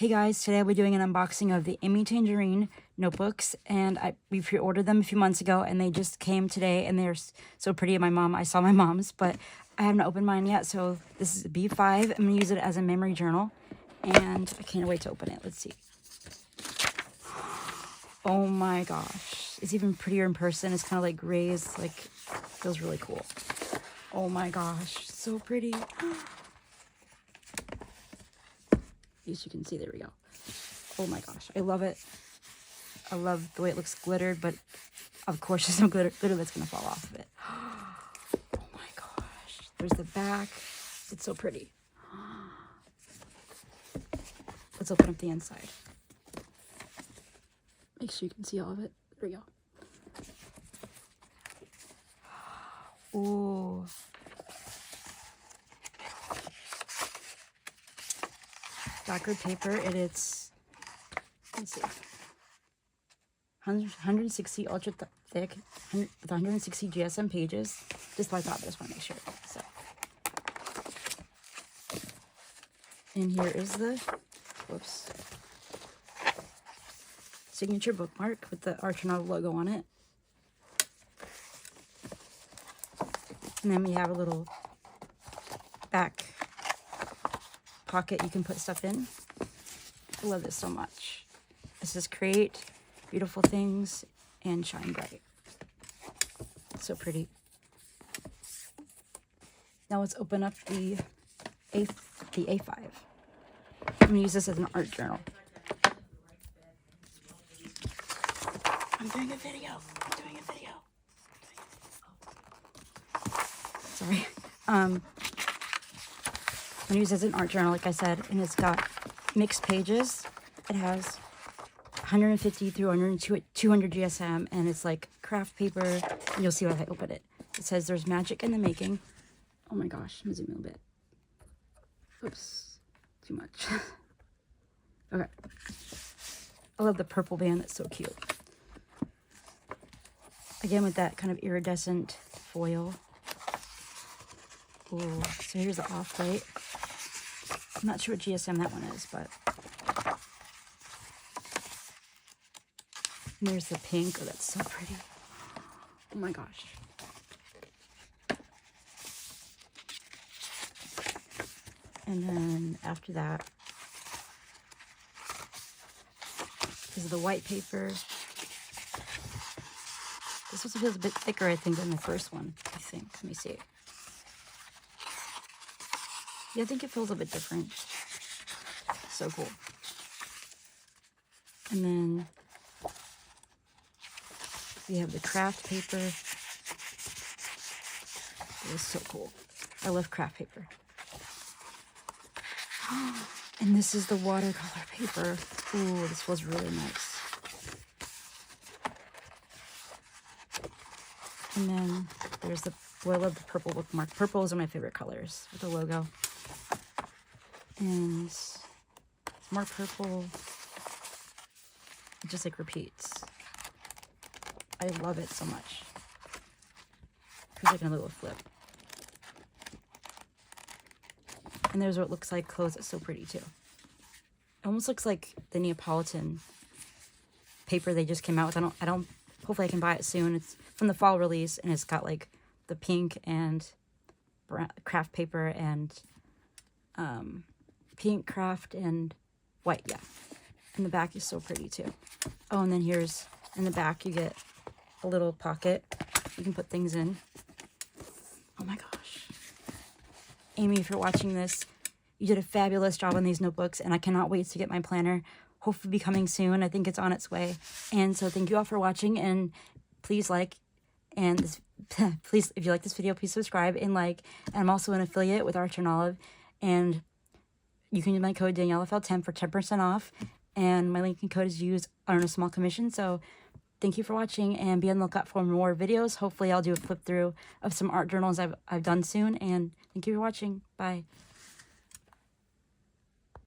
Hey guys, today I'll be doing an unboxing of the Amy Tangerine notebooks, and we pre-ordered them a few months ago, and they just came today, and they're so pretty. I saw my mom's, but I haven't opened mine yet, so this is a B5. I'm going to use it as a memory journal, and I can't wait to open it. Let's see. Oh my gosh. It's even prettier in person. It's kind of like raised, like, feels really cool. Oh my gosh, so pretty. As you can see, there we go. Oh my gosh, I love it. I love the way it looks glittered, but of course there's no glitter that's gonna fall off of it. Oh my gosh, there's the back. It's so pretty. Let's open up the inside. Make sure you can see all of it. There we go. Ooh. Lacquered paper, and it's, let's see, 160 ultra thick, with 160 GSM pages. Just like that, but I just want to make sure. So, and here is the, whoops, signature bookmark with the Arch and Olive logo on it. And then we have a little back pocket you can put stuff in. I love this so much. It says create beautiful things and shine bright. So pretty. Now let's open up the A5. I'm gonna use this as an art journal. I'm doing a video. Sorry. I'm gonna use it as an art journal, like I said, and it's got mixed pages. It has 150 through 200 GSM, and it's like craft paper, and you'll see when I open it. It says there's magic in the making. Oh my gosh, let me zoom in a bit. Oops, too much. Okay. I love the purple band, that's so cute. Again, with that kind of iridescent foil. Ooh, so here's the off-white. I'm not sure what GSM that one is, but... And there's the pink. Oh, that's so pretty. Oh my gosh. And then after that is the white paper. This one feels a bit thicker, I think, than the first one, I think. Let me see. Yeah, I think it feels a bit different. So cool. And then we have the craft paper. It is so cool. I love craft paper. And this is the watercolor paper. Ooh, this feels really nice. And then there's the, well, I love the purple bookmark. Purple is one of my favorite colors with the logo. And more purple. It just like repeats. I love it so much. Feels like a little flip. And there's what it looks like closed. It's so pretty too. It almost looks like the Neapolitan paper they just came out with. Hopefully I can buy it soon. It's from the fall release, and it's got like the pink and craft paper and pink, craft, and white, yeah. And the back is so pretty too. Oh, and then here's, in the back, you get a little pocket you can put things in. Oh my gosh. Amy, if you're watching this, you did a fabulous job on these notebooks, and I cannot wait to get my planner. Hopefully be coming soon. I think it's on its way. And so thank you all for watching, and please like, and this, please, if you like this video, please subscribe and like. And I'm also an affiliate with Arch and Olive, and you can use my code DanielleFL10 for 10% off, and my link and code is used on a small commission. So thank you for watching, and be on the lookout for more videos. Hopefully I'll do a flip through of some art journals I've done soon, and thank you for watching. Bye.